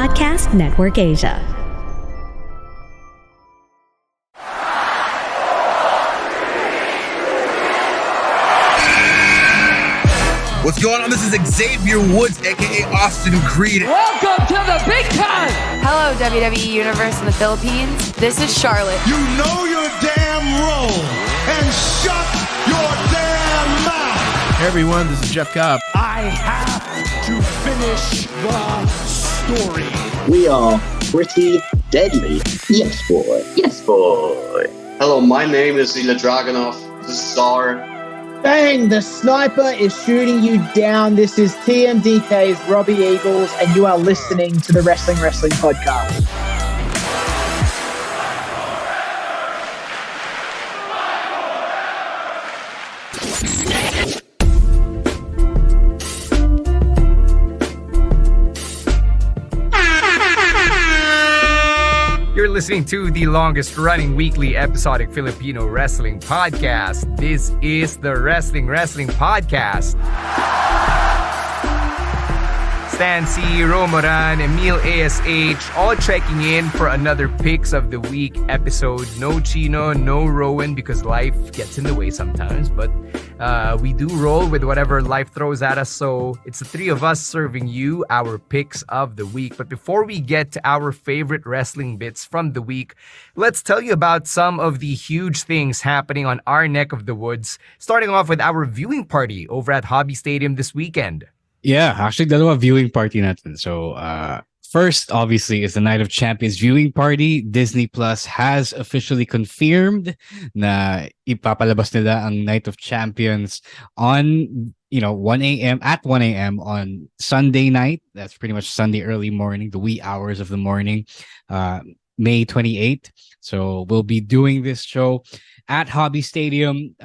Podcast Network Asia. What's going on? This is Xavier Woods, aka Austin Creed. Welcome to the big time! Hello, WWE Universe in the Philippines. This is Charlotte. You know your damn role and shut your damn mouth. Hey everyone, this is Jeff Cobb. I have to finish the story. We are pretty deadly. Yes, boy. Yes, boy. Hello, my name is Ilya Dragunov, the Star. Bang! The sniper is shooting you down. This is TMDK's Robbie Eagles, and you are listening to the Wrestling Podcast. You're listening to the longest running weekly episodic Filipino wrestling podcast. This is the Wrestling Podcast. Stan C, Romoran, Emil ASH, all checking in for another Picks of the Week episode. No Chino, no Rowan, because life gets in the way sometimes, but we do roll with whatever life throws at us, so it's the three of us serving you our Picks of the Week. But before we get to our favorite wrestling bits from the week, let's tell you about some of the huge things happening on our neck of the woods, starting off with our viewing party over at Hobby Stadium this weekend. Yeah, actually, dalawa viewing party natin. So, first, obviously, is the Night of Champions viewing party. Disney Plus has officially confirmed na ipapalabas nila ang Night of Champions on, 1 a.m. at 1 a.m. on Sunday night. That's pretty much Sunday early morning, the wee hours of the morning, May 28th. So, we'll be doing this show at Hobby Stadium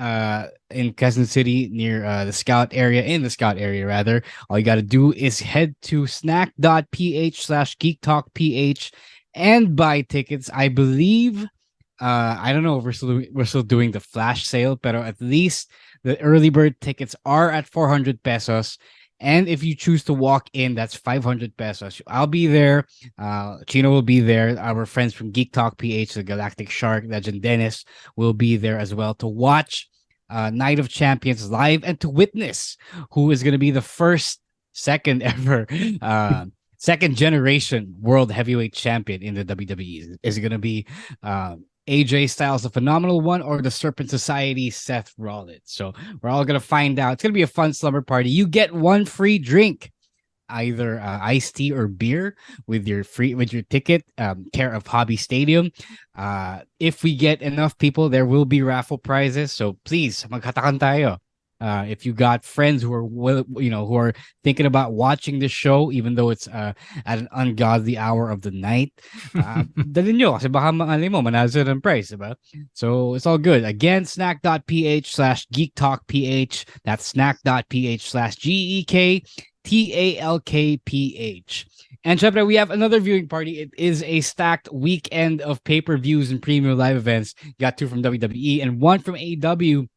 in Quezon City near the Scout area rather. All you got to do is head to snack.ph/geektalkph and buy tickets. I believe, I don't know if we're still doing the flash sale, but at least the early bird tickets are at 400 pesos. And if you choose to walk in, that's 500 pesos. I'll be there. Chino will be there. Our friends from Geek Talk PH, the Galactic Shark, Legend Dennis, will be there as well to watch Night of Champions live and to witness who is going to be the second ever second generation World Heavyweight Champion in the WWE. Is it going to be AJ Styles, the Phenomenal One, or the Serpent Society, Seth Rollins? So we're all going to find out. It's going to be a fun slumber party. You get one free drink, either iced tea or beer with your ticket, care of Hobby Stadium. If we get enough people, there will be raffle prizes. So please, maghatakan tayo. If you got friends who are who are thinking about watching this show, even though it's at an ungodly hour of the night, dalhin nyo kasi baka manalo ng price, diba? So it's all good. Again, snack.ph/geektalkph. That's snack.ph/geektalkph. And syempre, we have another viewing party. It is a stacked weekend of pay-per-views and premium live events. You got two from WWE and one from AEW.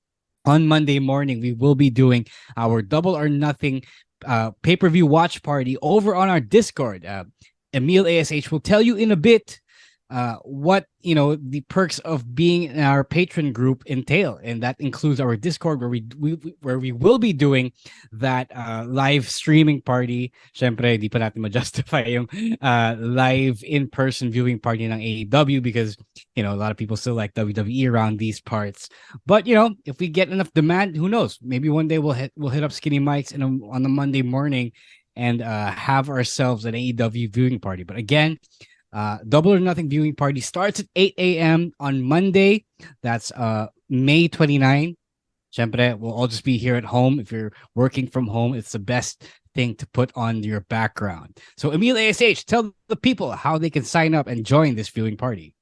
On Monday morning, we will be doing our Double or Nothing pay-per-view watch party over on our Discord. Emil ASH will tell you in a bit what the perks of being in our patron group entail, and that includes our Discord where we will be doing that live streaming party. Syempre, di pa natin ma-justify yung live in-person viewing party ng AEW because a lot of people still like WWE around these parts. But if we get enough demand, who knows? Maybe one day we'll hit up Skinny Mike's on a Monday morning and have ourselves an AEW viewing party. But again, Double or Nothing viewing party starts at 8 a.m. on Monday. That's May 29. Syempre, we'll all just be here at home. If you're working from home, it's the best thing to put on your background. So, Emil ASH, tell the people how they can sign up and join this viewing party.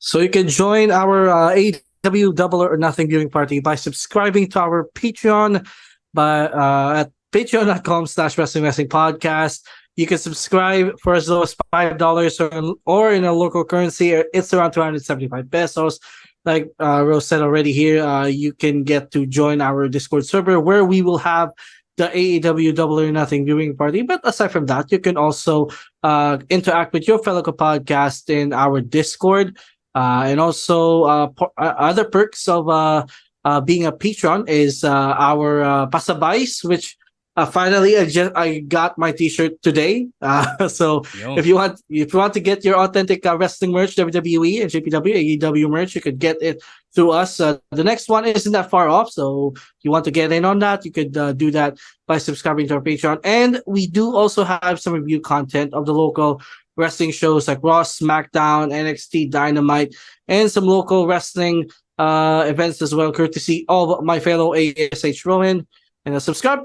So you can join our AEW Double or Nothing viewing party by subscribing to our Patreon at patreon.com/wrestling podcast. You can subscribe for as low as $5 or in a local currency. It's around 275 pesos. Like Rose said already here, you can get to join our Discord server where we will have the AEW Double or Nothing viewing party. But aside from that, you can also interact with your fellow podcast in our Discord. And also, other perks of being a patron is our pasabais, which finally I got my T-shirt today. So if you want to get your authentic wrestling merch, WWE and NJPW, AEW merch, you could get it through us. The next one isn't that far off, so if you want to get in on that, you could do that by subscribing to our Patreon. And we do also have some review content of the local wrestling shows like Raw, SmackDown, NXT, Dynamite, and some local wrestling events as well, courtesy of my fellow ASH Rowan. And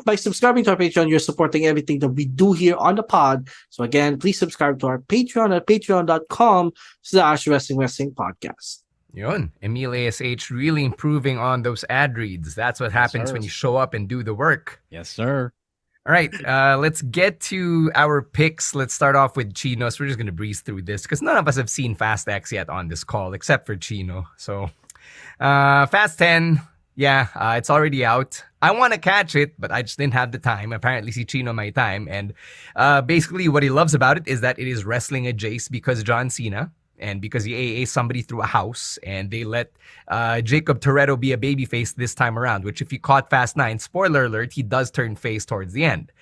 by subscribing to our Patreon, you're supporting everything that we do here on the pod. So again, please subscribe to our Patreon at patreon.com/wrestling podcast. Yun. Emil ASH really improving on those ad reads. That's what happens when you show up and do the work. Yes, sir. All right, let's get to our picks. Let's start off with Chino. So we're just going to breeze through this because none of us have seen Fast X yet on this call except for Chino. So Fast 10, it's already out. I want to catch it, but I just didn't have the time. Apparently, si Chino my time. And basically what he loves about it is that it is wrestling adjacent because John Cena. And because he AA somebody through a house, and they let Jacob Toretto be a babyface this time around, which if you caught Fast 9, spoiler alert, he does turn face towards the end.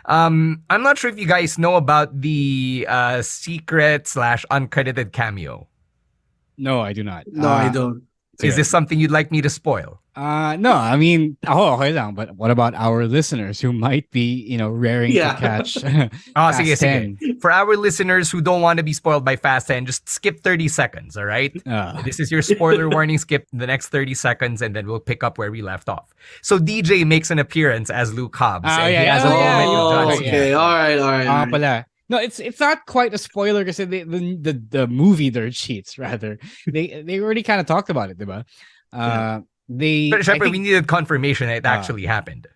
I'm not sure if you guys know about the secret / uncredited cameo. No, I do not. No, I don't. Is this something you'd like me to spoil? No, I mean, okay lang, but what about our listeners who might be, raring to catch Fast 10? For our listeners who don't want to be spoiled by Fast 10, just skip 30 seconds, all right? This is your spoiler warning. Skip the next 30 seconds, and then we'll pick up where we left off. So DJ makes an appearance as Luke Hobbs. All right. No, it's not quite a spoiler because the movie Dirt Sheets rather they already kind of talked about it, diba? We needed confirmation that it actually happened.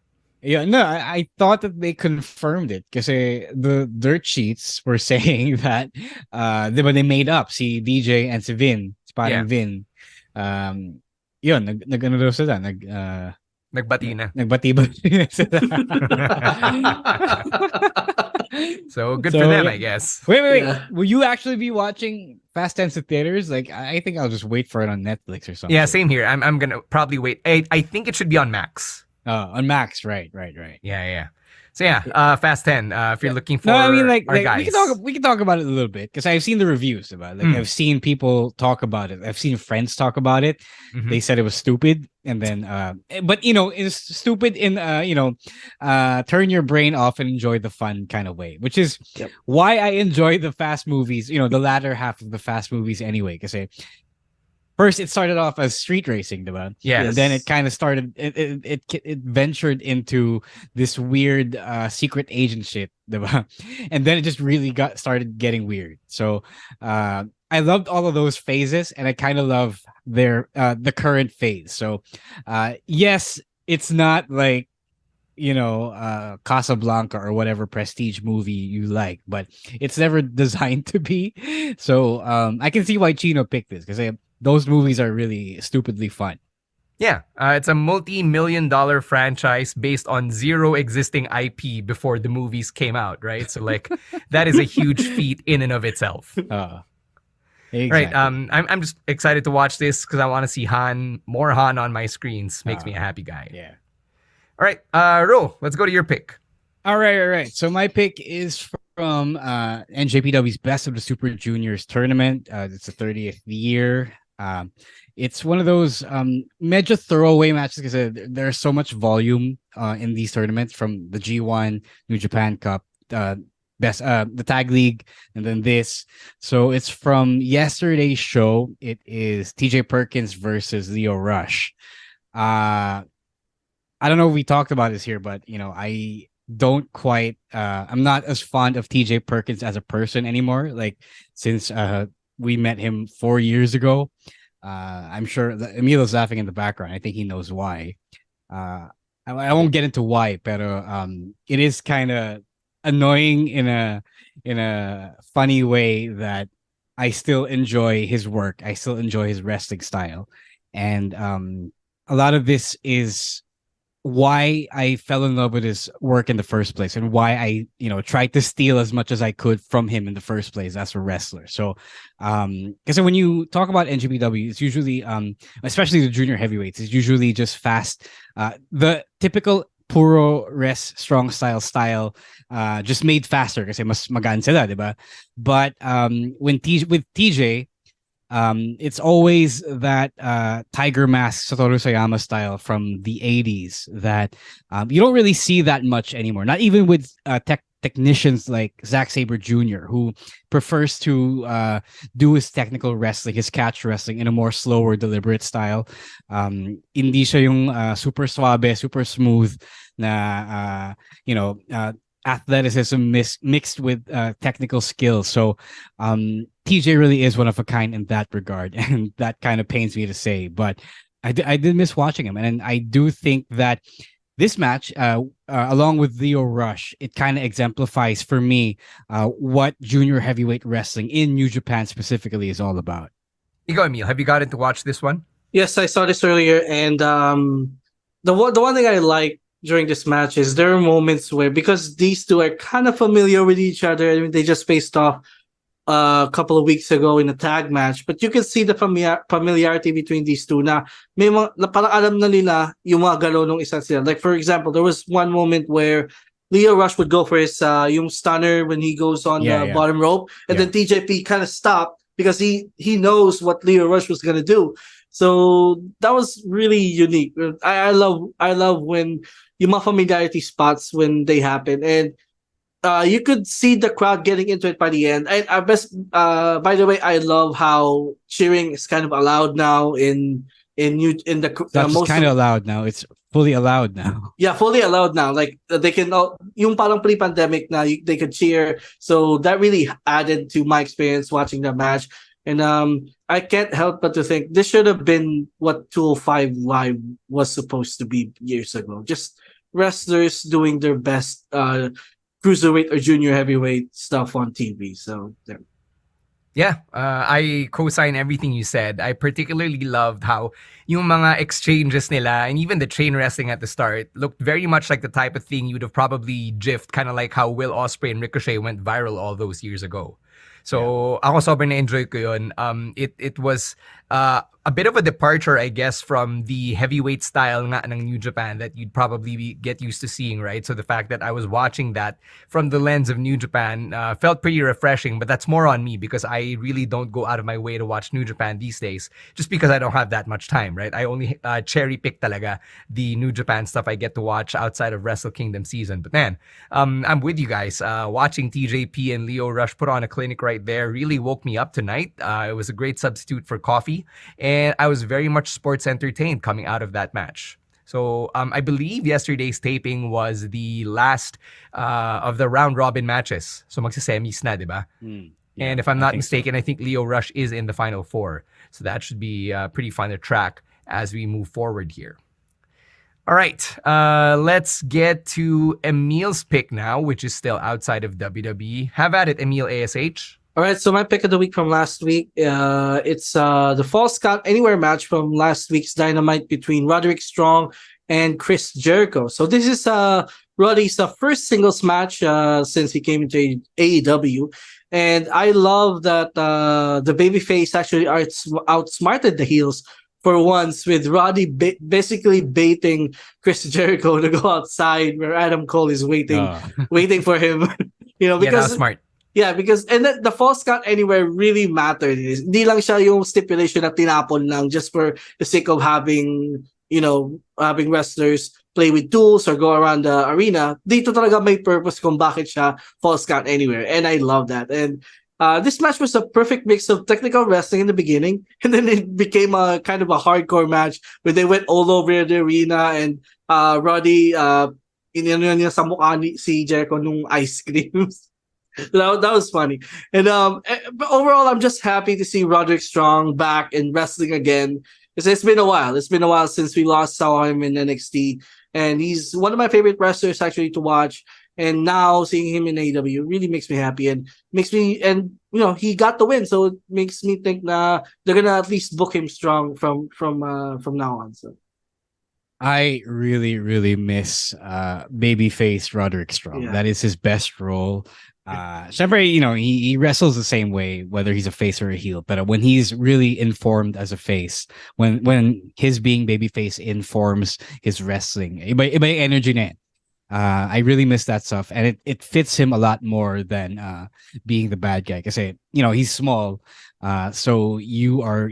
Yeah, no, I thought that they confirmed it because the Dirt Sheets were saying that they made up si DJ and si Vin, parang Vin. Yun, nag-ano daw sila, nagbati na. Nagbati ba sila? So good for them, I guess. Wait. Yeah. Will you actually be watching Fast 10 to theaters? Like, I think I'll just wait for it on Netflix or something. Yeah, same here. I'm gonna probably wait. I think it should be on Max. On Max, right. Yeah. So Fast 10. If you're looking for, no, I mean, like guys. we can talk about it a little bit because I've seen the reviews about it. Like, I've seen people talk about it. I've seen friends talk about it. Mm-hmm. They said it was stupid, and then but it's stupid in turn your brain off and enjoy the fun kind of way, which is why I enjoy the Fast movies. The latter half of the Fast movies anyway, because first, it started off as street racing, diba? Yes. And then it kind of started. It ventured into this weird secret agent shit, diba? And then it just really started getting weird. So I loved all of those phases, and I kind of love the current phase. So yes, it's not like Casablanca or whatever prestige movie you like, but it's never designed to be. So I can see why Chino picked this because those movies are really stupidly fun. Yeah, it's a multi-million-dollar franchise based on zero existing IP before the movies came out, right? So that is a huge feat in and of itself. Exactly. Right. I'm just excited to watch this because I want to see more Han on my screens. Makes me a happy guy. Yeah. All right, Ro, let's go to your pick. All right. So my pick is from NJPW's Best of the Super Juniors tournament. It's the 30th year. It's one of those major throwaway matches because there's so much volume in these tournaments, from the G1, New Japan Cup, the Tag League, and then this. So it's from yesterday's show. It is TJ Perkins versus Leo Rush. I don't know if we talked about this here, but I don't quite I'm not as fond of TJ Perkins as a person anymore, like since we met him 4 years ago. I'm sure Emilo's laughing in the background. I think he knows why. I won't get into why, but it is kind of annoying in a funny way that I still enjoy his work. I still enjoy his wrestling style, and a lot of this is why I fell in love with his work in the first place and why I, tried to steal as much as I could from him in the first place as a wrestler. So, because when you talk about NJPW, it's usually, especially the junior heavyweights, it's usually just fast. The typical puro res strong style, just made faster kasi mas magaan sila, diba? But with TJ, it's always that Tiger Mask Satoru Sayama style from the 80s that you don't really see that much anymore. Not even with technicians like Zack Sabre Jr., who prefers to do his technical wrestling, his catch wrestling in a more slower, deliberate style. Hindi siya yung super suave, super smooth na athleticism mixed with technical skills. So TJ really is one of a kind in that regard, and that kind of pains me to say, but I did miss watching him, and I do think that this match, along with Leo Rush, it kind of exemplifies for me what junior heavyweight wrestling in New Japan specifically is all about. Ikaw, Emil, have you gotten to watch this one? Yes, I saw this earlier, and the one thing I like during this match is there are moments where, because these two are kind of familiar with each other, I mean, they just faced off a couple of weeks ago in a tag match, but you can see the familiarity between these two na may na parang alam na nila yung mga galaw ng isa sila. Like for example, there was one moment where Leo Rush would go for his yung stunner when he goes on the bottom rope, and then TJP kind of stopped because he knows what Leo Rush was gonna do. So that was really unique. I love when yung mga familiarity spots when they happen, and you could see the crowd getting into it by the end. And by the way, I love how cheering is kind of allowed now in the That's most kind of allowed now. It's fully allowed now. Yeah, fully allowed now. Like they can yung parang pre-pandemic now they could cheer. So that really added to my experience watching the match. And I can't help but to think this should have been what 205 Live was supposed to be years ago. Just wrestlers doing their best cruiserweight or junior heavyweight stuff on TV. So there. Yeah, I co-sign everything you said. I particularly loved how yung mga exchanges nila and even the chain wrestling at the start looked very much like the type of thing you'd have probably jiffed, kind of like how Will Ospreay and Ricochet went viral all those years ago. So ako sobrang na-enjoy ko yun. It was a bit of a departure, I guess, from the heavyweight style nga ng New Japan that you'd probably get used to seeing, right? So the fact that I was watching that from the lens of New Japan felt pretty refreshing, but that's more on me because I really don't go out of my way to watch New Japan these days just because I don't have that much time, right? I only cherry pick talaga the New Japan stuff I get to watch outside of Wrestle Kingdom season. But man, I'm with you guys. Watching TJP and Leo Rush put on a clinic right there really woke me up tonight. It was a great substitute for coffee, and I was very much sports entertained coming out of that match. So I believe yesterday's taping was the last of the round robin matches. So magsisemis na, diba? Yeah, and if I'm not mistaken, so. I think Leo Rush is in the final four. So that should be pretty fun to track as we move forward here. All right, let's get to Emil's pick now, which is still outside of WWE. Have at it, Emil ASH. All right, so my pick of the week from last week, it's the Falls Count Anywhere match from last week's Dynamite between Roderick Strong and Chris Jericho. So this is Roddy's first singles match since he came into AEW. And I love that the babyface actually outsmarted the heels for once, with Roddy basically baiting Chris Jericho to go outside where Adam Cole is waiting for him. Because that was smart. Yeah, because and the Falls Count Anywhere really mattered. Hindi lang siya yung stipulation na tinapon lang just for the sake of having wrestlers play with tools or go around the arena. Dito talaga may purpose kung bakit siya Falls Count Anywhere, and I love that. And this match was a perfect mix of technical wrestling in the beginning, and then it became a kind of a hardcore match where they went all over the arena, and Roddy inano niya sa mukha ni si Jericho nung ice creams. That was funny. And but overall, I'm just happy to see Roderick Strong back in wrestling again. It's been a while. It's been a while since we last saw him in NXT, and he's one of my favorite wrestlers actually to watch. And now seeing him in AEW really makes me happy, and he got the win, so it makes me think na they're gonna at least book him strong from now on. So I really, really miss babyface Roderick Strong. Yeah. That is his best role. Syempre, he wrestles the same way, whether he's a face or a heel. But when he's really informed as a face, when his being babyface informs his wrestling, iba yung energy na yan. I really miss that stuff, and it fits him a lot more than being the bad guy. Kasi he's small, so you are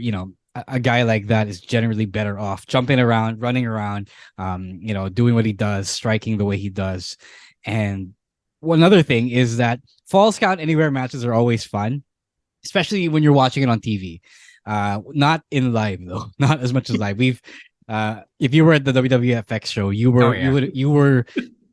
a guy like that is generally better off jumping around, running around, doing what he does, striking the way he does. And one other thing is that Falls Count Anywhere matches are always fun, especially when you're watching it on TV. Not in live though, not as much as live. We've if you were at the WWFX show, you were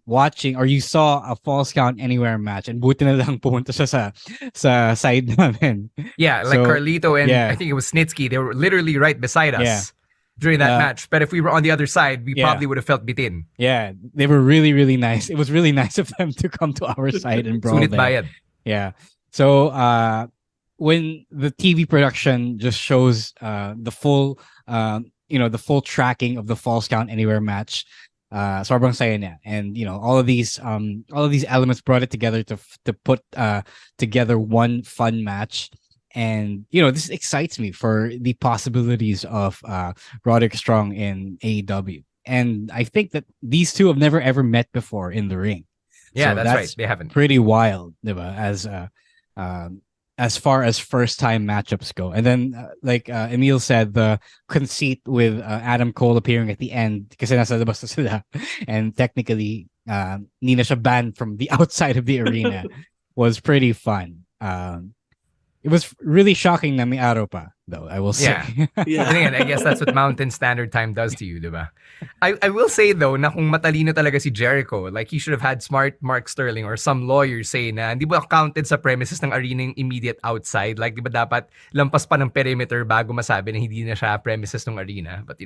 watching or you saw a Falls Count Anywhere match, and buti na lang pumunta siya sa side namin. Yeah, like Carlito and I think it was Snitsky. They were literally right beside us during that match. But if we were on the other side, we probably would have felt bitin. Yeah, they were really, really nice. It was really nice of them to come to our side and brawl Sulit there. bayad. Yeah. So when the TV production just shows the full the full tracking of the Falls Count Anywhere match, sobrang saya niya. And all of these elements brought it together to put together one fun match. And this excites me for the possibilities of Roderick Strong in AEW. And I think that these two have never ever met before in the ring. Yeah, So that's right. They haven't. Pretty wild, diba? As far as first time matchups go. And then like Emil said, the conceit with Adam Cole appearing at the end kasi nasa labas na sila, and technically hindi na siya banned from the outside of the arena was pretty fun. It was really shocking na may araw pa, though, I will say. Yeah. Again, I guess that's what Mountain Standard Time does to you, diba? I will say, though, na kung matalino talaga si Jericho, like he should have had smart Mark Sterling or some lawyer say na hindi ba counted sa premises ng arena yung immediate outside? Like, di ba dapat lampas pa ng perimeter bago masabi na hindi na siya premises ng arena? But,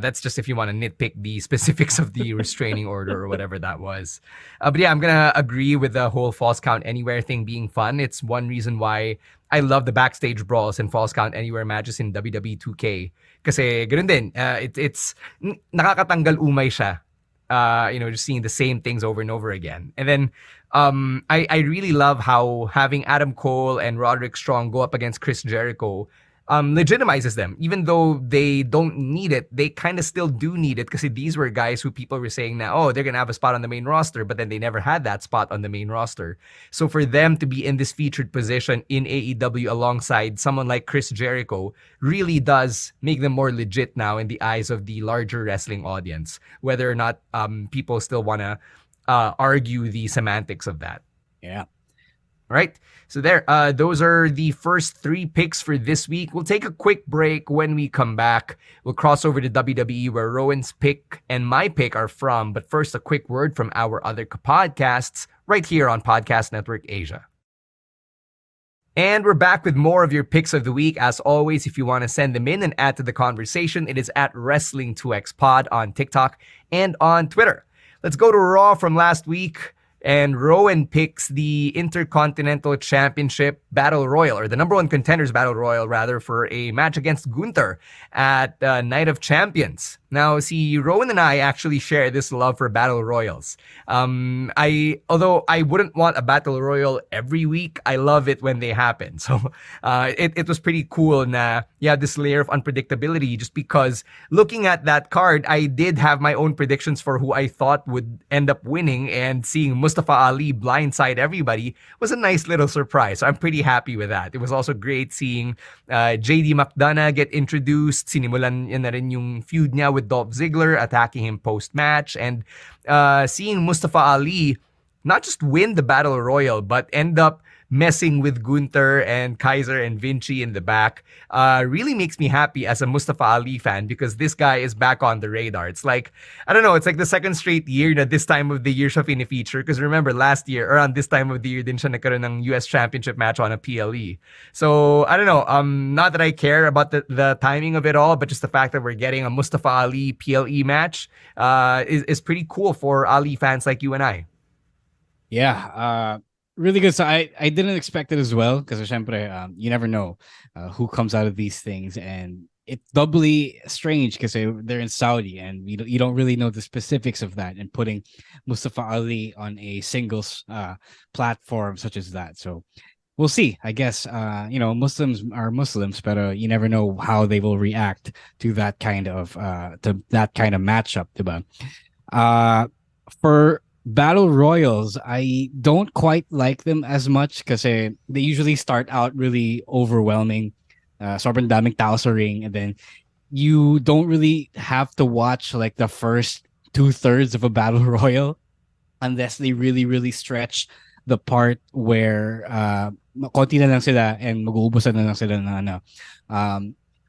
that's just if you want to nitpick the specifics of the restraining order or whatever that was. But yeah, I'm going to agree with the whole Falls Count Anywhere thing being fun. It's one reason why I love the backstage brawls and Falls Count Anywhere matches in WWE 2K. Kasi ganoon din, it's nakakatanggal umay siya. Just seeing the same things over and over again. And then I really love how having Adam Cole and Roderick Strong go up against Chris Jericho legitimizes them. Even though they don't need it, they kind of still do need it because these were guys who people were saying now, oh, they're going to have a spot on the main roster, but then they never had that spot on the main roster. So for them to be in this featured position in AEW alongside someone like Chris Jericho really does make them more legit now in the eyes of the larger wrestling audience, whether or not people still want to argue the semantics of that. Yeah. Right? So there, those are the first three picks for this week. We'll take a quick break. When we come back, we'll cross over to WWE where Rowan's pick and my pick are from. But first, a quick word from our other podcasts right here on Podcast Network Asia. And we're back with more of your picks of the week. As always, if you want to send them in and add to the conversation, it is at Wrestling2XPod on TikTok and on Twitter. Let's go to Raw from last week. And Rowan picks the Intercontinental Championship Battle Royal, or the number one contenders Battle Royal, rather, for a match against Gunther at Night of Champions. Now, see, Rowan and I actually share this love for Battle Royals. Although I wouldn't want a Battle Royal every week, I love it when they happen. So it was pretty cool na you have this layer of unpredictability just because looking at that card, I did have my own predictions for who I thought would end up winning, and seeing Mustafa Ali blindside everybody was a nice little surprise. So I'm pretty happy with that. It was also great seeing JD McDonough get introduced. Sinimulan niya na rin yung feud niya with Dolph Ziggler, attacking him post-match, and seeing Mustafa Ali not just win the Battle Royal, but end up messing with Gunther and Kaiser and Vinci in the back really makes me happy as a Mustafa Ali fan, because this guy is back on the radar. It's like, I don't know, it's like the second straight year na this time of the year siya fini-feature, because remember last year, around this time of the year din siya nagkaroon ng US Championship match on a PLE. So, I don't know, not that I care about the timing of it all, but just the fact that we're getting a Mustafa Ali PLE match is pretty cool for Ali fans like you and I. Yeah, really good. So I didn't expect it as well, because syempre, you never know who comes out of these things, and it's doubly strange because they're in Saudi and you don't really know the specifics of that, and putting Mustafa Ali on a singles platform such as that. So we'll see. I guess Muslims are Muslims, but you never know how they will react to that kind of matchup, diba? For battle royals, I don't quite like them as much because they usually start out really overwhelming. Sobrang daming tao sa ring, and then you don't really have to watch like the first 2/3 of a battle royal unless they really, really stretch the part where konti na lang sila and mag-uubusan na lang sila na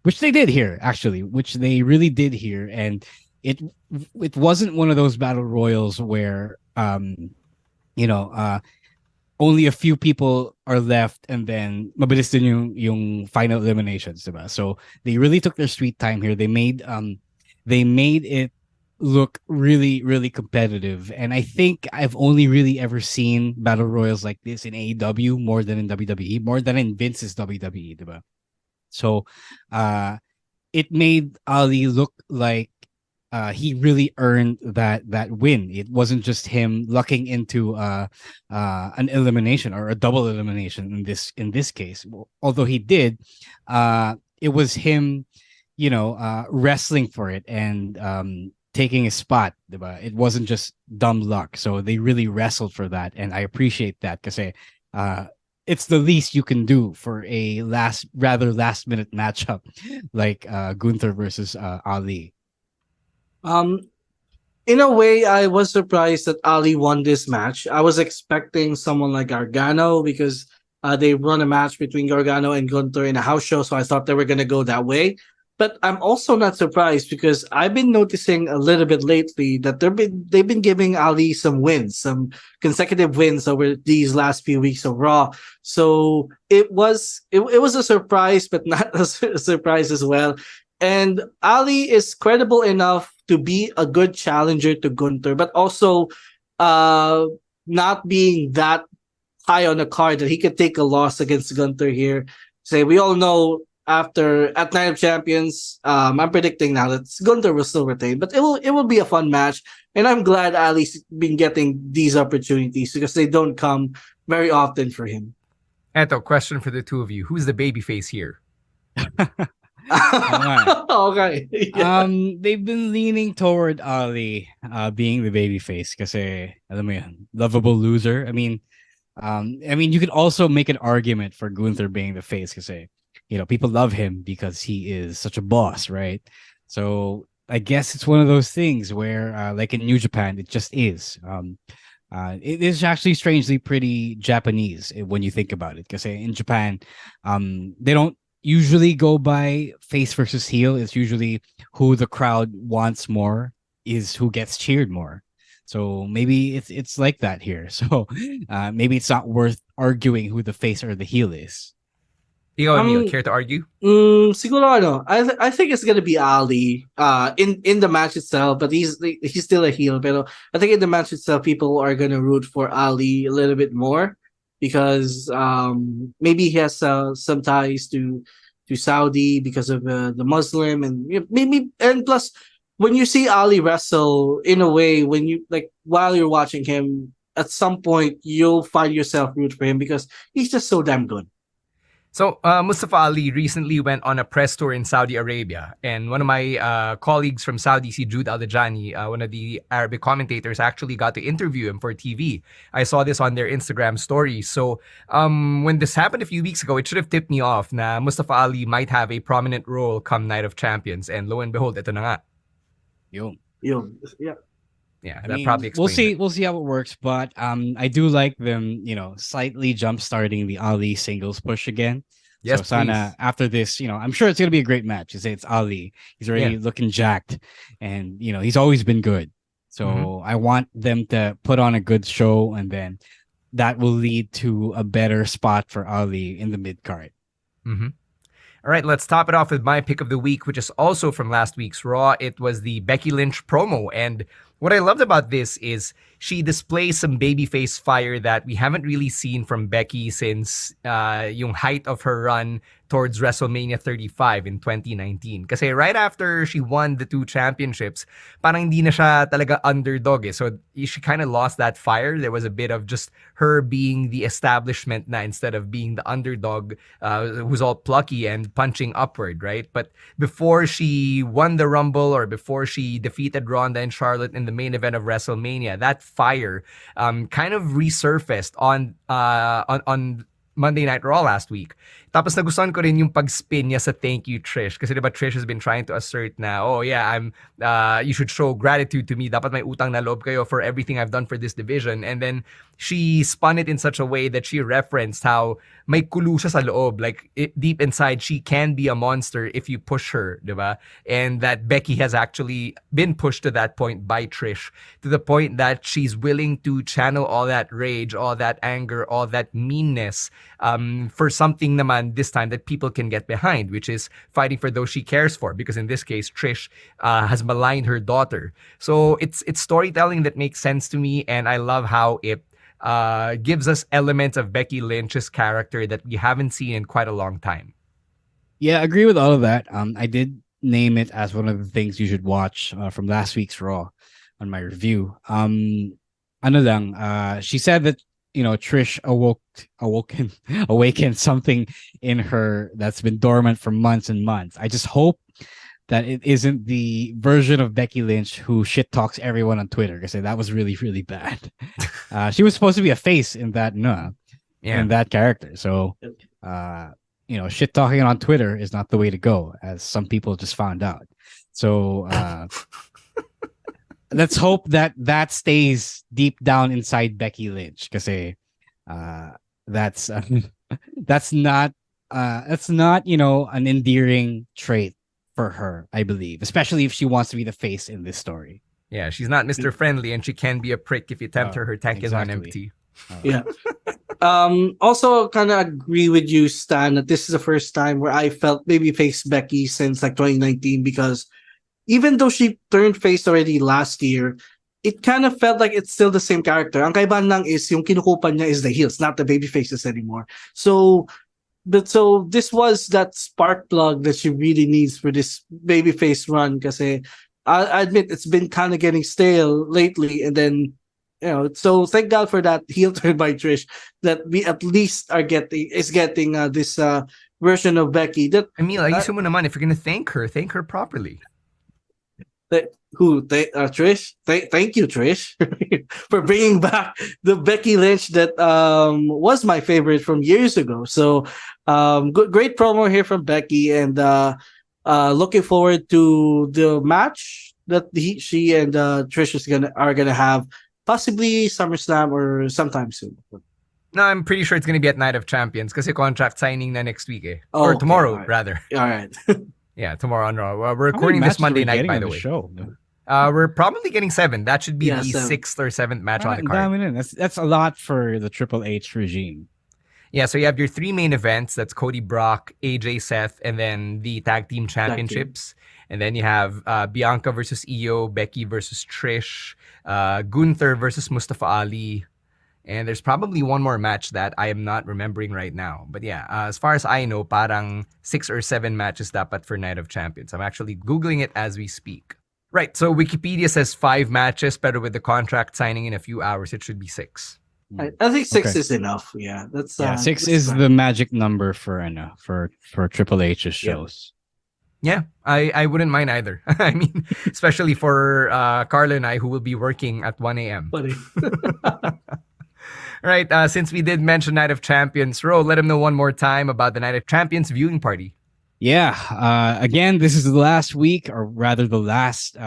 which they did here, actually, which they really did here. And it wasn't one of those battle royals where only a few people are left and then mabilis din yung final eliminations, diba? So they really took their sweet time here. They made it look really, really competitive. And I think I've only really ever seen battle royals like this in AEW more than in WWE, more than in Vince's WWE, diba? So it made Ali look like he really earned that win. It wasn't just him lucking into an elimination or a double elimination in this case. Although he did, it was him, wrestling for it and taking a spot. Diba? It wasn't just dumb luck. So they really wrestled for that, and I appreciate that because it's the least you can do for a last minute matchup like Gunther versus Ali. In a way, I was surprised that Ali won this match. I was expecting someone like Gargano because they run a match between Gargano and Gunther in a house show, so I thought they were going to go that way. But I'm also not surprised because I've been noticing a little bit lately that they've been giving Ali some wins, some consecutive wins over these last few weeks of Raw. So it was a surprise, but not a surprise as well. And Ali is credible enough to be a good challenger to Gunther, but also not being that high on the card that he could take a loss against Gunther here. Say, we all know at Night of Champions, I'm predicting now that Gunther will still retain, but it will be a fun match, and I'm glad Ali's been getting these opportunities because they don't come very often for him. Eto, question for the two of you: who's the babyface here? Okay. Yeah. They've been leaning toward Ali being the babyface kasi alam mo yan, lovable loser. I mean you could also make an argument for Gunther being the face kasi people love him because he is such a boss, right? So I guess it's one of those things where like in New Japan it just is. It is actually strangely pretty Japanese when you think about it because in Japan they don't usually go by face versus heel. It's usually who the crowd wants more is who gets cheered more. So maybe it's like that here. So maybe it's not worth arguing who the face or the heel is. Neil, care to argue? Siguro I think it's gonna be Ali in the match itself, but he's still a heel. But I think in the match itself, people are gonna root for Ali a little bit more because maybe he has some ties to Saudi because of the Muslim, and maybe, and plus when you see Ali wrestle, in a way, when you while you're watching him, at some point you'll find yourself root for him because he's just so damn good. So Mustafa Ali recently went on a press tour in Saudi Arabia, and one of my colleagues from Saudi, si Jude Al-Dajani, one of the Arabic commentators, actually got to interview him for TV. I saw this on their Instagram story. So when this happened a few weeks ago, it should have tipped me off na Mustafa Ali might have a prominent role come Night of Champions, and lo and behold, ito na nga. Yeah. Yeah, that probably explains We'll see how it works, but I do like them, slightly jump starting the Ali singles push again. Yes, so sana after this, I'm sure it's gonna be a great match. You say it's Ali. He's already looking jacked, and he's always been good. So I want them to put on a good show, and then that will lead to a better spot for Ali in the mid card. All right, let's top it off with my pick of the week, which is also from last week's Raw. It was the Becky Lynch promo, and What I loved about this is she displays some babyface fire that we haven't really seen from Becky since yung height of her run towards WrestleMania 35 in 2019. Kasi right after she won the 2 championships, parang hindi na siya talaga underdog eh. So she kind of lost that fire. There was a bit of just her being the establishment na instead of being the underdog who's all plucky and punching upward, right? But before she won the Rumble or before she defeated Ronda and Charlotte in the main event of WrestleMania, that fire kind of resurfaced on Monday Night Raw last week. Tapos nagustuhan ko rin yung pag-spin niya sa thank you, Trish. Kasi diba Trish has been trying to assert na, oh yeah, you should show gratitude to me. Dapat may utang na loob kayo for everything I've done for this division. And then she spun it in such a way that she referenced how may kulo siya sa loob. Like deep inside, she can be a monster if you push her, diba? And that Becky has actually been pushed to that point by Trish, to the point that she's willing to channel all that rage, all that anger, all that meanness for something naman this time that people can get behind, which is fighting for those she cares for. Because in this case, Trish has maligned her daughter. So it's storytelling that makes sense to me, and I love how it gives us elements of Becky Lynch's character that we haven't seen in quite a long time. Yeah, I agree with all of that. I did name it as one of the things you should watch from last week's Raw on my review. She said that Trish awakened something in her that's been dormant for months and months. I just hope that it isn't the version of Becky Lynch who shit talks everyone on Twitter, because that was really, really bad. She was supposed to be a face in that in that character. So shit talking on Twitter is not the way to go, as some people just found out. So let's hope that stays deep down inside Becky Lynch, because that's not an endearing trait for her, I believe, especially if she wants to be the face in this story. Yeah, she's not Mr. Friendly, and she can be a prick if you tempt her. Her tank is on empty. Yeah. Also, kind of agree with you, Stan, that this is the first time where I felt babyface Becky since like 2019, because even though she turned face already last year, it kind of felt like it's still the same character. Ang kaibahan lang is yung kinukupan niya is the heels, not the baby faces anymore. So this was that spark plug that she really needs for this babyface run. Kasi I admit it's been kind of getting stale lately, and then so thank God for that heel turn by Trish, that we at least are getting this version of Becky. That ayusin mo naman, if you're gonna thank her properly. Trish? Thank you, Trish, for bringing back the Becky Lynch that was my favorite from years ago. So, great promo here from Becky, and looking forward to the match that she and Trish are gonna have, possibly SummerSlam or sometime soon. No, I'm pretty sure it's gonna be at Night of Champions, kasi contract signing na next week or tomorrow, right. rather. All right. Yeah, tomorrow on Raw. We're recording this Monday night, by the way. Show? We're probably getting 7. That should be the 7. 6th or 7th match on the card. That's a lot for the Triple H regime. Yeah, so you have your 3 main events. That's Cody, Brock, AJ, Seth, and then the Tag Team Championships. And then you have Bianca versus Io, Becky versus Trish, Gunther versus Mustafa Ali. And there's probably one more match that I am not remembering right now. But yeah, as far as I know, parang 6 or 7 matches dapat for Night of Champions. I'm actually Googling it as we speak. Right, so Wikipedia says 5 matches, but with the contract signing in a few hours, it should be 6. I think 6 is enough. Yeah, that's 6 is the magic number for Triple H's shows. Yeah, I wouldn't mind either. I mean, especially for Carla and I, who will be working at 1 a.m. Right, since we did mention Night of Champions, Ro, let them know one more time about the Night of Champions viewing party. Yeah, again, this is the last week, or rather the last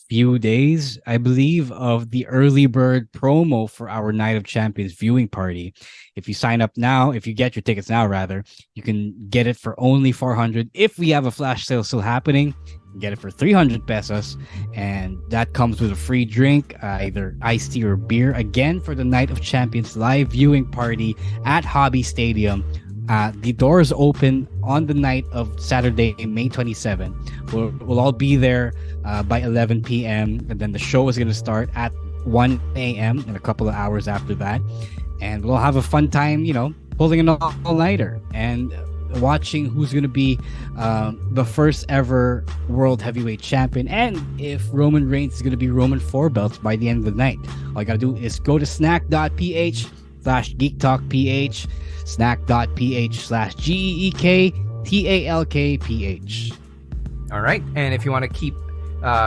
few days, I believe, of the early bird promo for our Night of Champions viewing party. If you sign up now, if you get your tickets now, rather, you can get it for only 400. If we have a flash sale still happening, get it for 300 pesos, and that comes with a free drink, either iced tea or beer, again for the Night of Champions live viewing party at Hobby Stadium The doors open on the night of Saturday, May 27. We'll all be there by 11 p.m. And then the show is going to start at 1 a.m. and a couple of hours after that. And we'll have a fun time, pulling an all-nighter and watching who's going to be the first ever world heavyweight champion, and if Roman Reigns is going to be Roman 4 belts by the end of the night. All you got to do is go to snack.ph/geektalkph, snack.ph/geektalkph. All right. And if you want to keep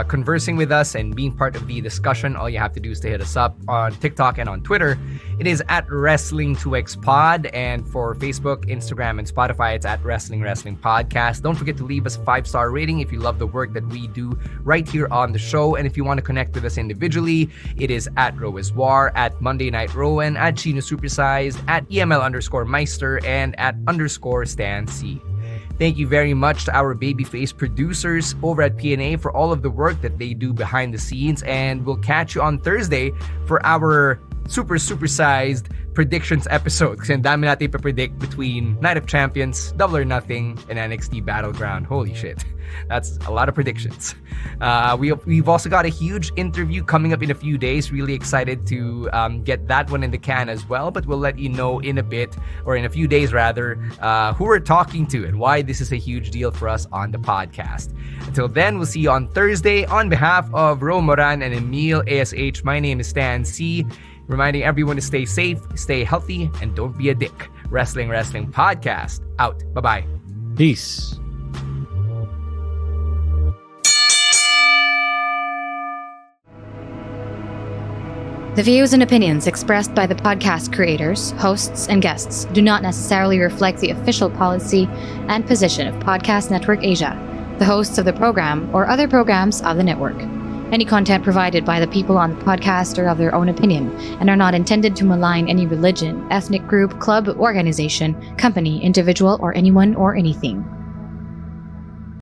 conversing with us and being part of the discussion, all you have to do is to hit us up on TikTok and on Twitter. It is at Wrestling2XPod, and for Facebook, Instagram, and Spotify, it's at Wrestling Podcast. Don't forget to leave us a 5-star rating if you love the work that we do right here on the show. And if you want to connect with us individually, it is at Roiswar, at Monday Night Rowan, at Chino Supersized, at EML_Meister, and at _Stan C. Thank you very much to our babyface producers over at PNA for all of the work that they do behind the scenes. And we'll catch you on Thursday for our supersized predictions episode. Kasi ang dami natin ipapredict between Night of Champions, Double or Nothing, and NXT Battleground. Holy shit. That's a lot of predictions. We've also got a huge interview coming up in a few days. Really excited to get that one in the can as well. But we'll let you know in a bit, or in a few days rather, who we're talking to and why this is a huge deal for us on the podcast. Until then, we'll see you on Thursday. On behalf of Ro Moran and Emil ASH, my name is Stan C. Reminding everyone to stay safe, stay healthy, and don't be a dick. Wrestling Podcast. Out. Bye-bye. Peace. The views and opinions expressed by the podcast creators, hosts, and guests do not necessarily reflect the official policy and position of Podcast Network Asia, the hosts of the program, or other programs of the network. Any content provided by the people on the podcast are of their own opinion and are not intended to malign any religion, ethnic group, club, organization, company, individual, or anyone or anything.